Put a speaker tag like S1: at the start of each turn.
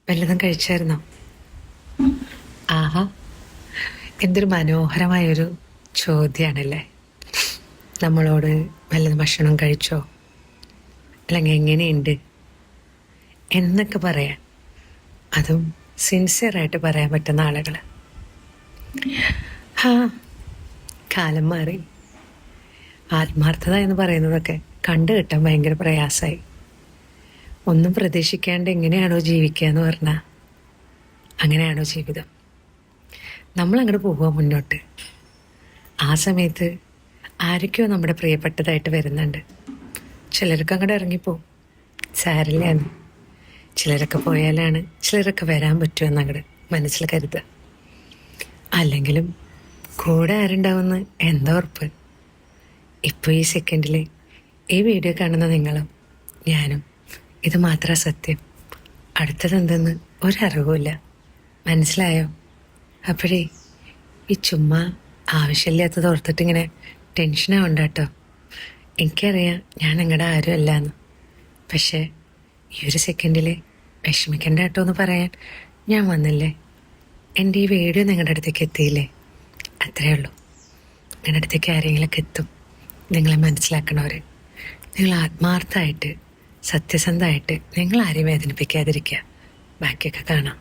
S1: വല്ലതും കഴിച്ചായിരുന്നോ? ആഹാ, എന്തൊരു മനോഹരമായൊരു ചോദ്യമാണല്ലേ. നമ്മളോട് വല്ലതും ഭക്ഷണം കഴിച്ചോ, അല്ലെങ്കിൽ എങ്ങനെയുണ്ട് എന്നൊക്കെ പറയാൻ, അതും സിൻസിയറായിട്ട് പറയാൻ പറ്റുന്ന ആളുകൾ. ഹാ, കാലം മാറി. ആത്മാർത്ഥത എന്ന് പറയുന്നതൊക്കെ കണ്ടു കിട്ടാൻ ഭയങ്കര പ്രയാസമായി. ഒന്നും പ്രതീക്ഷിക്കാണ്ട് എങ്ങനെയാണോ ജീവിക്കുക എന്ന് പറഞ്ഞാൽ അങ്ങനെയാണോ ജീവിതം? നമ്മളങ്ങോട്ട് പോവുക മുന്നോട്ട്. ആ സമയത്ത് ആരൊക്കെയോ നമ്മുടെ പ്രിയപ്പെട്ടതായിട്ട് വരുന്നുണ്ട്. ചിലർക്ക് അങ്ങോട്ട് ഇറങ്ങിപ്പോവും, സാരില്ലാന്ന്. ചിലരൊക്കെ പോയാലാണ് ചിലരൊക്കെ വരാൻ പറ്റുമെന്ന് അങ്ങോട്ട് മനസ്സിൽ കരുതുക. അല്ലെങ്കിലും കൂടെ ആരുണ്ടാവുമെന്ന് എന്താ ഉറപ്പ്? ഇപ്പോൾ ഈ സെക്കൻഡിൽ ഈ വീഡിയോ കാണുന്ന നിങ്ങളും ഞാനും ഇത് മാത്രം സത്യം. അടുത്തതെന്തെന്ന് ഒരറിവുമില്ല. മനസ്സിലായോ? അപ്പോഴേ ഈ ചുമ്മാ ആവശ്യമില്ലാത്തത് ഓർത്തിട്ടിങ്ങനെ ടെൻഷനാവണ്ട കേട്ടോ. എനിക്കറിയാം ഞാൻ നിങ്ങളുടെ ആരും അല്ലാന്ന്. പക്ഷേ ഈ ഒരു സെക്കൻഡിൽ വിഷമിക്കണ്ട കേട്ടോ എന്ന് പറയാൻ ഞാൻ വന്നില്ലേ. എൻ്റെ ഈ വീഡിയോ നിങ്ങളുടെ അടുത്തേക്ക് എത്തിയില്ലേ, അത്രയേ ഉള്ളൂ. നിങ്ങളുടെ അടുത്തേക്ക് ആരെങ്കിലൊക്കെ എത്തും, നിങ്ങളെ മനസ്സിലാക്കണവർ. നിങ്ങൾ ആത്മാർത്ഥമായിട്ട് സത്യസന്ധമായിട്ട് നിങ്ങൾ ആരെയും വേദനിപ്പിക്കാതിരിക്കുക. ബാക്കിയൊക്കെ കാണാം.